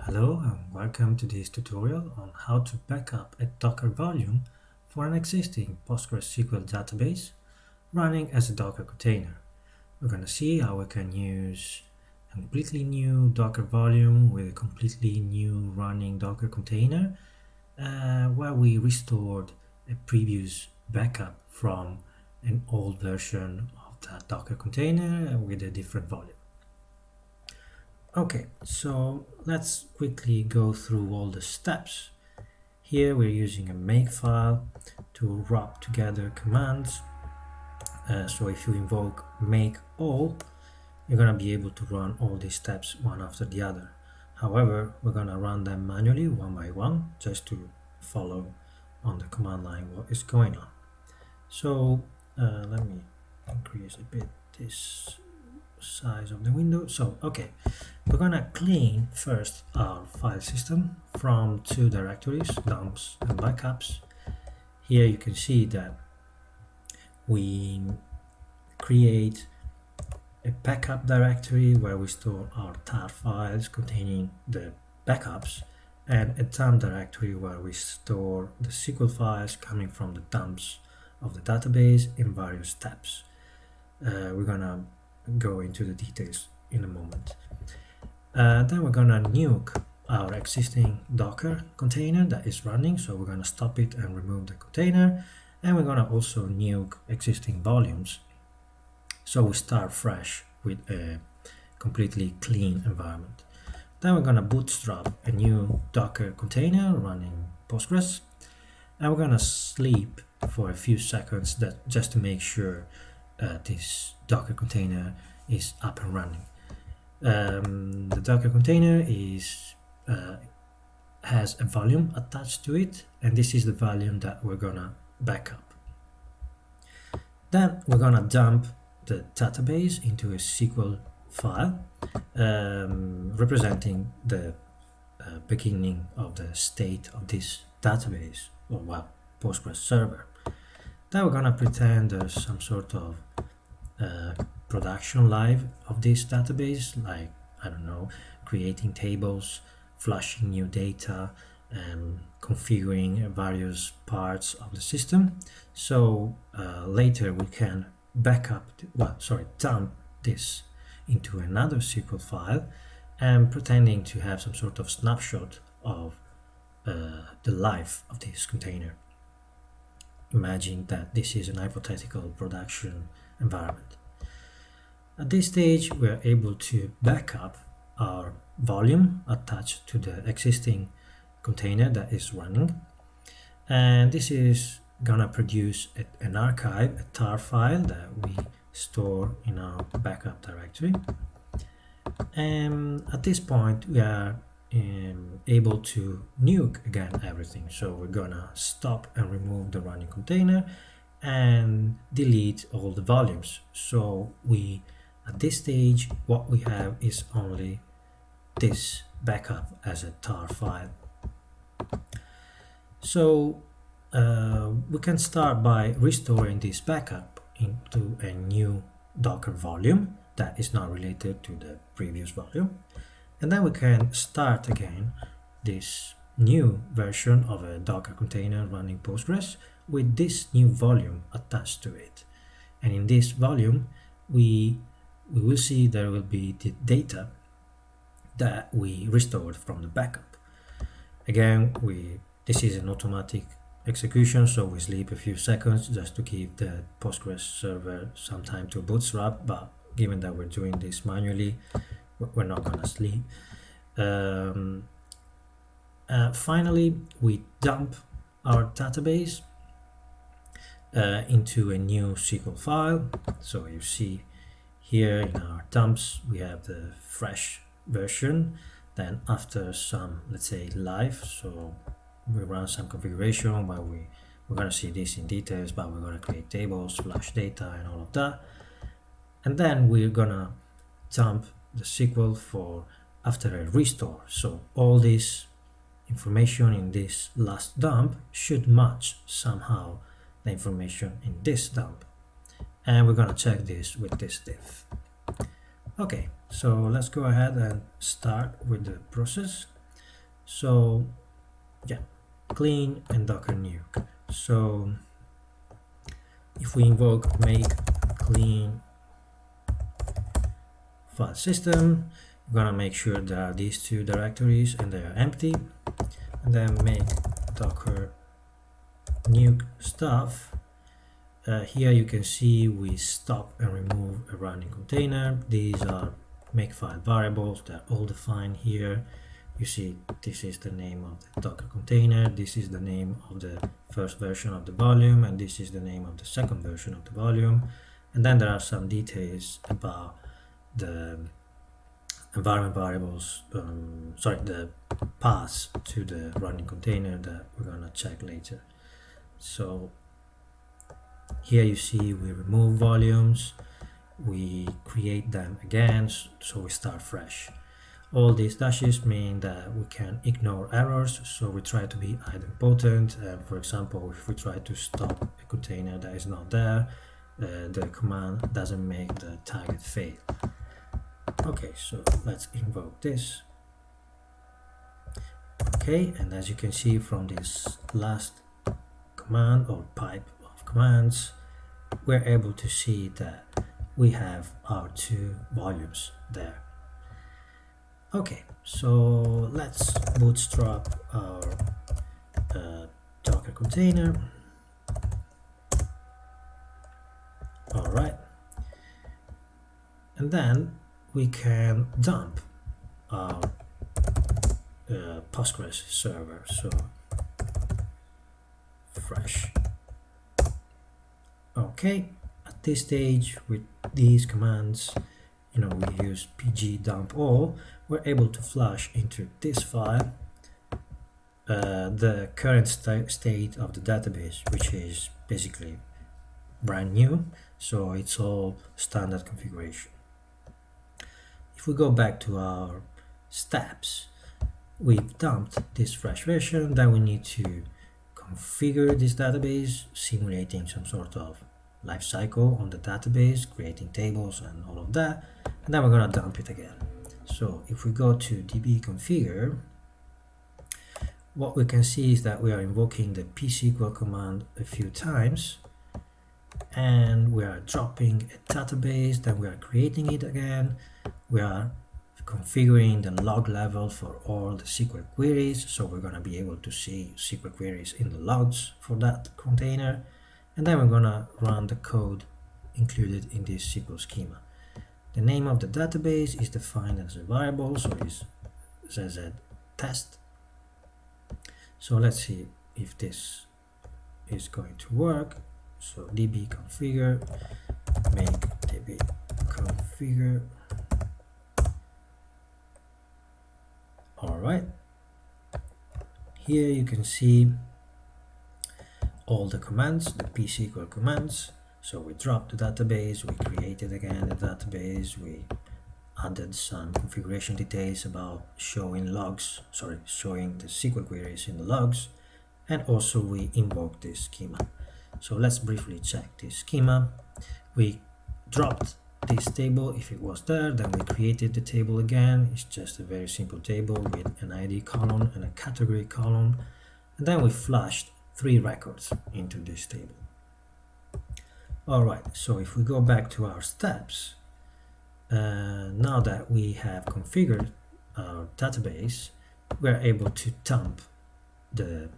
Hello and welcome to this tutorial on how to backup a Docker volume for an existing Postgres SQL database running as a Docker container. We're going to see how we can use a completely new Docker volume with a completely new running Docker container where we restored a previous backup from an old version of that Docker container with a different volume. Okay, so let's quickly go through all the steps. Here we're using a makefile to wrap together commands. So if you invoke make all, you're going to be able to run all these steps one after the other. However, we're going to run them manually one by one just to follow on the command line what is going on. So let me increase a bit this size of the window. So okay, we're gonna clean first our file system from two directories, dumps and backups. Here you can see that we create a backup directory where we store our tar files containing the backups, and a dump directory where we store the SQL files coming from the dumps of the database in various steps. We're gonna go into the details in a moment. Then we're gonna nuke our existing Docker container that is running, so we're gonna stop it and remove the container, and we're gonna also nuke existing volumes, so we start fresh with a completely clean environment. Then we're gonna bootstrap a new Docker container running Postgres, and we're gonna sleep for a few seconds just to make sure this Docker container is up and running. The Docker container has a volume attached to it, and this is the volume that we're gonna back up. Then we're gonna dump the database into a SQL file representing the beginning of the state of this database, or well, Postgres server. Then we're gonna pretend there's some sort of production live of this database, like, I don't know, creating tables, flushing new data, and configuring various parts of the system. So later we can dump this into another SQL file and pretending to have some sort of snapshot of the life of this container. Imagine that this is an hypothetical production environment. At this stage, we are able to back up our volume attached to the existing container that is running, and this is gonna produce an archive, a tar file that we store in our backup directory. And at this point, we are able to nuke again everything. So we're gonna stop and remove the running container and delete all the volumes. So at this stage, what we have is only this backup as a tar file. So we can start by restoring this backup into a new Docker volume that is not related to the previous volume. And then we can start again this new version of a Docker container running Postgres with this new volume attached to it. And in this volume, we will see there will be the data that we restored from the backup. Again, this is an automatic execution, so we sleep a few seconds just to give the Postgres server some time to bootstrap, but given that we're doing this manually, we're not gonna sleep. Finally, we dump our database into a new SQL file. So you see here in our dumps, we have the fresh version. Then after some, let's say, live, so we run some configuration where we're gonna see this in details, but we're gonna create tables, flush data, and all of that. And then we're gonna dump the SQL for after a restore. So all this information in this last dump should match somehow the information in this dump. And we're gonna check this with this diff. Okay, so let's go ahead and start with the process. So yeah, clean and docker nuke. So if we invoke make clean file system, we're gonna make sure there are these two directories and they are empty, and then make docker nuke stuff. Here you can see we stop and remove a running container. These are makefile variables, they're all defined here. You see this is the name of the docker container, this is the name of the first version of the volume, and this is the name of the second version of the volume. And then there are some details about the environment variables, the paths to the running container that we're gonna check later. So here you see we remove volumes, we create them again, so we start fresh. All these dashes mean that we can ignore errors, so we try to be idempotent. For example, if we try to stop a container that is not there, the command doesn't make the target fail. Okay, so let's invoke this. Okay, and as you can see from this last command or pipe of commands, we're able to see that we have our two volumes there. Okay, so let's bootstrap our Docker container. All right, and then we can dump our Postgres server. So fresh. Okay, at this stage with these commands, we use pg dump all, we're able to flush into this file the current state of the database, which is basically brand new, so it's all standard configuration. If we go back to our steps, we've dumped this fresh version, then we need to configure this database, simulating some sort of life cycle on the database, creating tables and all of that, and then we're gonna dump it again. So if we go to db configure, what we can see is that we are invoking the psql command a few times, and we are dropping a database, then we are creating it again, we are configuring the log level for all the SQL queries, so we're going to be able to see SQL queries in the logs for that container, and then we're going to run the code included in this SQL schema. The name of the database is defined as a variable, so it's ZZ test. So let's see if this is going to work. So db configure, make db configure. All right, here you can see all the commands, the psql commands. So we dropped the database, we created again the database, we added some configuration details about showing the SQL queries in the logs, and also we invoked this schema. So let's briefly check this schema. We dropped this table if it was there, then we created the table again. It's just a very simple table with an ID column and a category column, and then we flushed 3 records into this table. Alright, so if we go back to our steps, now that we have configured our database, we're able to dump the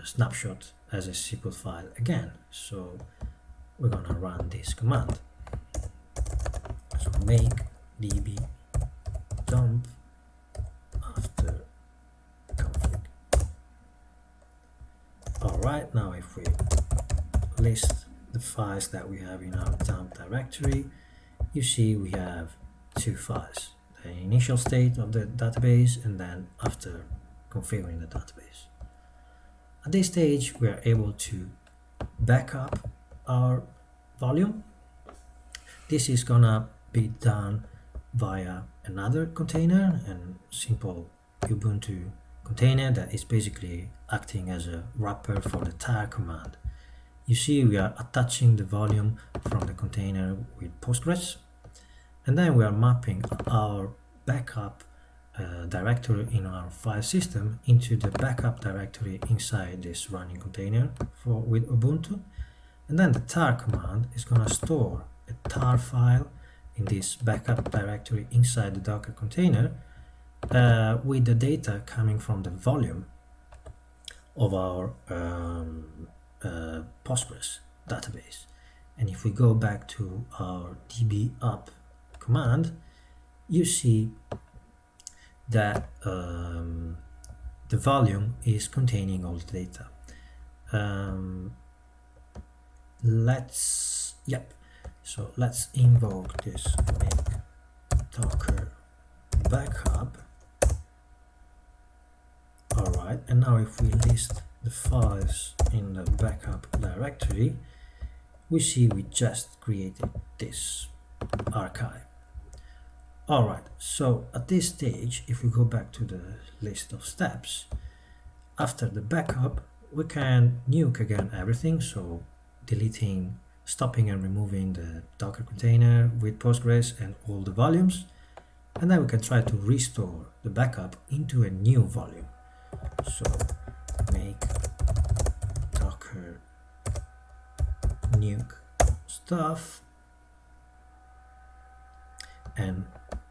snapshot as a SQL file again. So we're gonna run this command. So make db dump after config. Alright, now if we list the files that we have in our dump directory, you see we have 2 files, the initial state of the database and then after configuring the database. At this stage, we are able to back up our volume. This is gonna be done via another container, and simple Ubuntu container that is basically acting as a wrapper for the tag command. You see we are attaching the volume from the container with Postgres, and then we are mapping our backup directory in our file system into the backup directory inside this running container with Ubuntu. And then the tar command is going to store a tar file in this backup directory inside the Docker container with the data coming from the volume of our Postgres database. And if we go back to our db up command, you see that the volume is containing all the data. So let's invoke this make docker backup. Alright, and now if we list the files in the backup directory, we see we just created this archive. Alright, so at this stage, if we go back to the list of steps, after the backup, we can nuke again everything, so deleting, stopping and removing the Docker container with Postgres and all the volumes, and then we can try to restore the backup into a new volume. So make docker nuke stuff, and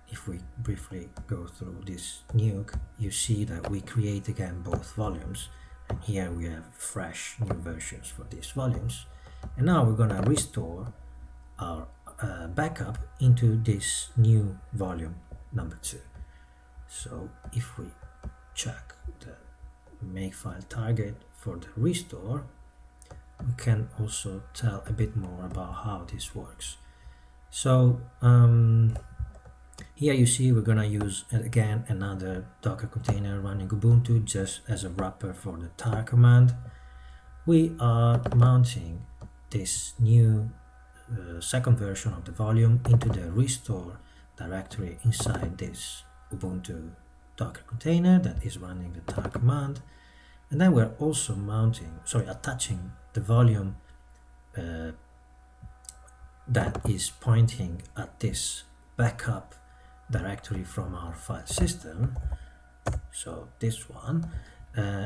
if we briefly go through this nuke, you see that we create again both volumes, and here we have fresh new versions for these volumes. And now we're gonna restore our backup into this new volume number 2. So if we check the makefile target for the restore, we can also tell a bit more about how this works. So here you see we're gonna use again another Docker container running Ubuntu just as a wrapper for the tar command. We are mounting this new second version of the volume into the restore directory inside this Ubuntu Docker container that is running the tar command, and then we're also attaching the volume that is pointing at this backup directory from our file system, so this one,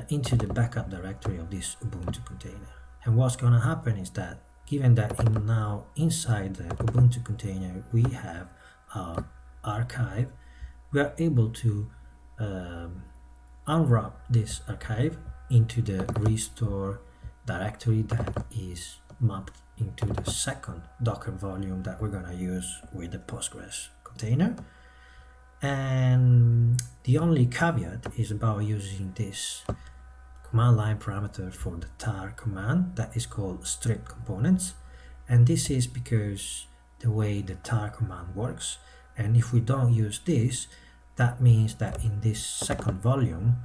into the backup directory of this Ubuntu container. And what's going to happen is that, given that now inside the Ubuntu container we have our archive, we are able to unwrap this archive into the restore directory that is mapped into the second Docker volume that we're going to use with the Postgres container. And the only caveat is about using this command line parameter for the tar command that is called strip components, and this is because the way the tar command works, and if we don't use this, that means that in this second volume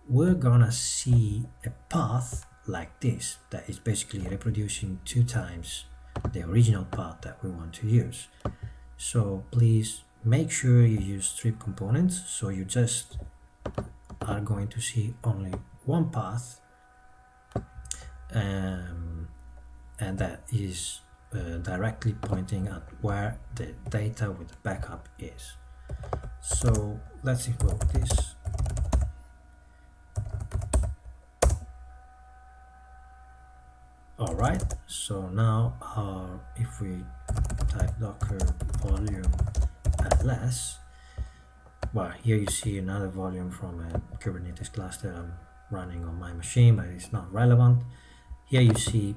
we're gonna see a path like this that is basically reproducing 2 times the original path that we want to use. So please make sure you use strip components, so you just are going to see only one path, and that is directly pointing at where the data with the backup is. So let's invoke this. Alright, so now if we type docker volume ls, well, here you see another volume from a Kubernetes cluster I'm running on my machine, but it's not relevant. Here you see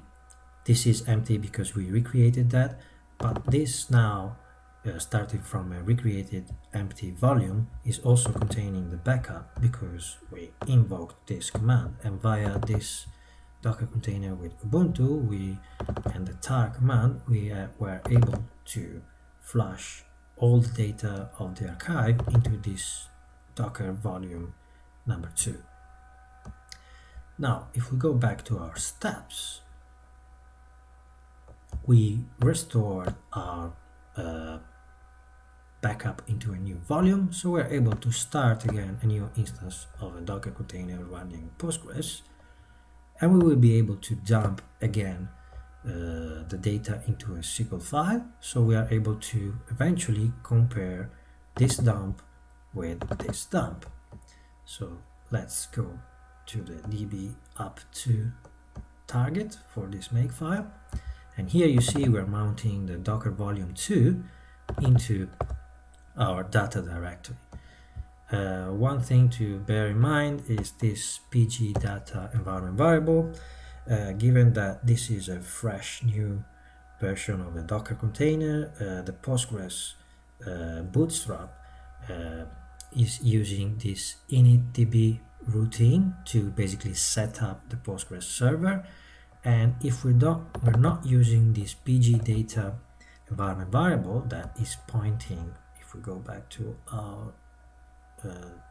this is empty because we recreated that, but this now starting from a recreated empty volume is also containing the backup because we invoked this command, and via this Docker container with Ubuntu and the tar command we were able to flush all the data of the archive into this Docker volume number 2. Now if we go back to our steps, we restored our backup into a new volume, so we're able to start again a new instance of a Docker container running Postgres, and we will be able to dump again the data into a SQL file, so we are able to eventually compare this dump with this dump. So let's go to the db up2 target for this makefile, and here you see we're mounting the docker volume 2 into our data directory. One thing to bear in mind is this pg data environment variable. Given that this is a fresh new version of a Docker container, the Postgres bootstrap is using this initdb routine to basically set up the Postgres server. And if we're not using this pg data environment variable that is pointing, if we go back to our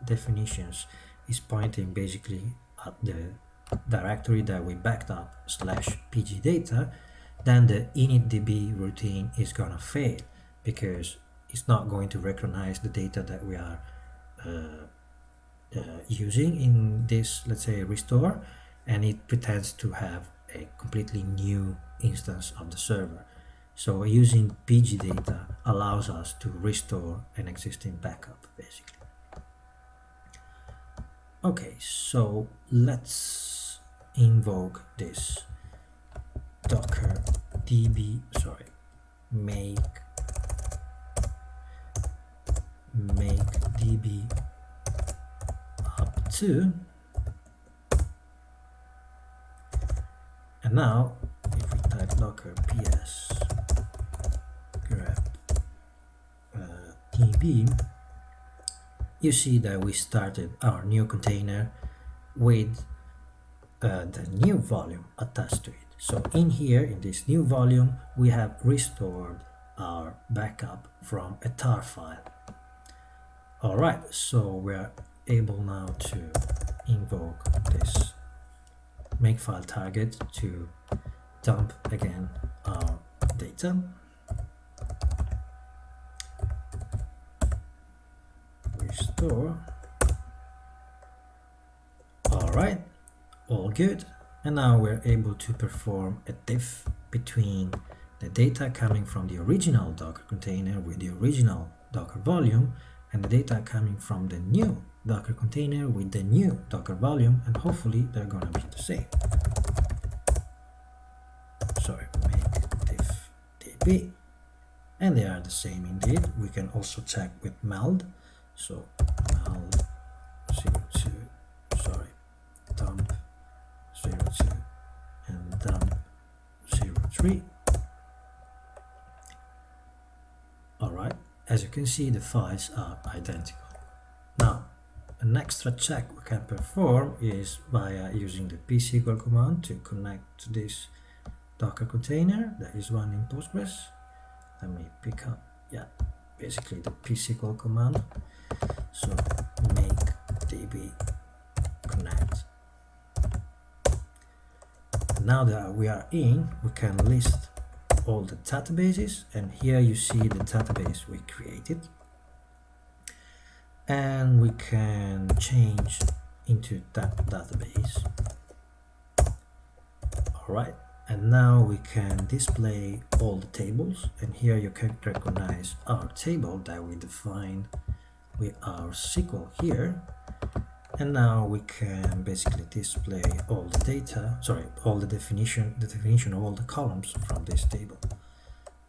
definitions, is pointing basically at the directory that we backed up /pgdata, then the initdb routine is gonna fail because it's not going to recognize the data that we are using in this, let's say, restore, and it pretends to have a completely new instance of the server. So using pgdata allows us to restore an existing backup, basically. Okay, so let's invoke this docker db, make db up2, and now if we type docker ps grep db, you see that we started our new container with the new volume attached to it. So in here, in this new volume, we have restored our backup from a tar file. Alright, so we're able now to invoke this makefile target to dump again our data. Restore. Alright, all good. And now we're able to perform a diff between the data coming from the original Docker container with the original Docker volume and the data coming from the new Docker container with the new Docker volume, and hopefully they're gonna be the same. Sorry, make diff db, and they are the same indeed. We can also check with meld. So meld 02, dump 02 and dump 03. Alright, as you can see, the files are identical. Now, an extra check we can perform is via using the psql command to connect to this Docker container that is running Postgres. Let me pick up, basically the psql command. So make db connect. Now that we are in, we can list all the databases, and here you see the database we created, and we can change into that database. Alright, and now we can display all the tables, and here you can recognize our table that we defined with our SQL here. And now we can basically display all the data, all the definition of all the columns from this table.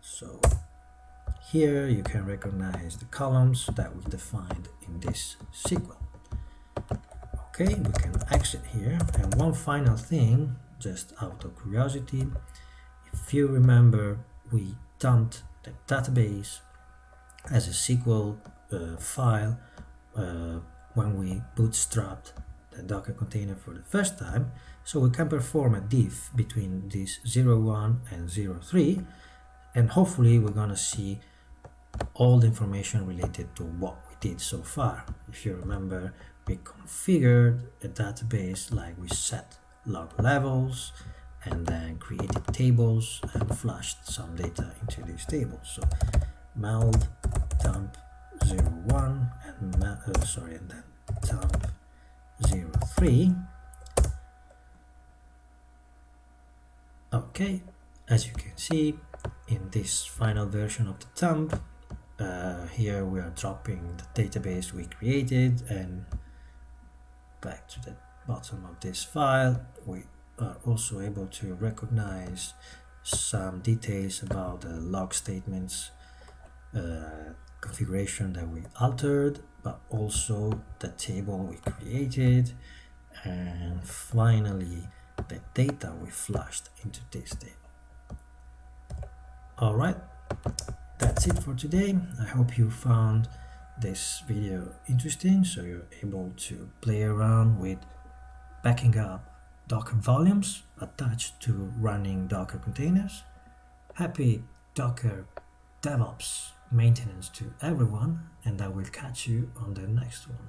So here you can recognize the columns that we defined in this SQL. Okay, we can exit here. And one final thing, just out of curiosity, if you remember, we dumped the database as a SQL file when we bootstrapped the Docker container for the first time. So we can perform a diff between this 01 and 03, and hopefully we're gonna see all the information related to what we did so far. If you remember, we configured a database, like we set log levels and then created tables and flushed some data into these tables. So meld dump 01 and then dump 03. Okay, as you can see, in this final version of the dump, Here we are dropping the database we created, and back to the bottom of this file we are also able to recognize some details about the log statements configuration that we altered, but also the table we created, and finally the data we flushed into this table. Alright, that's it for today. I hope you found this video interesting, so you're able to play around with backing up Docker volumes attached to running Docker containers. Happy Docker DevOps maintenance to everyone, and I will catch you on the next one.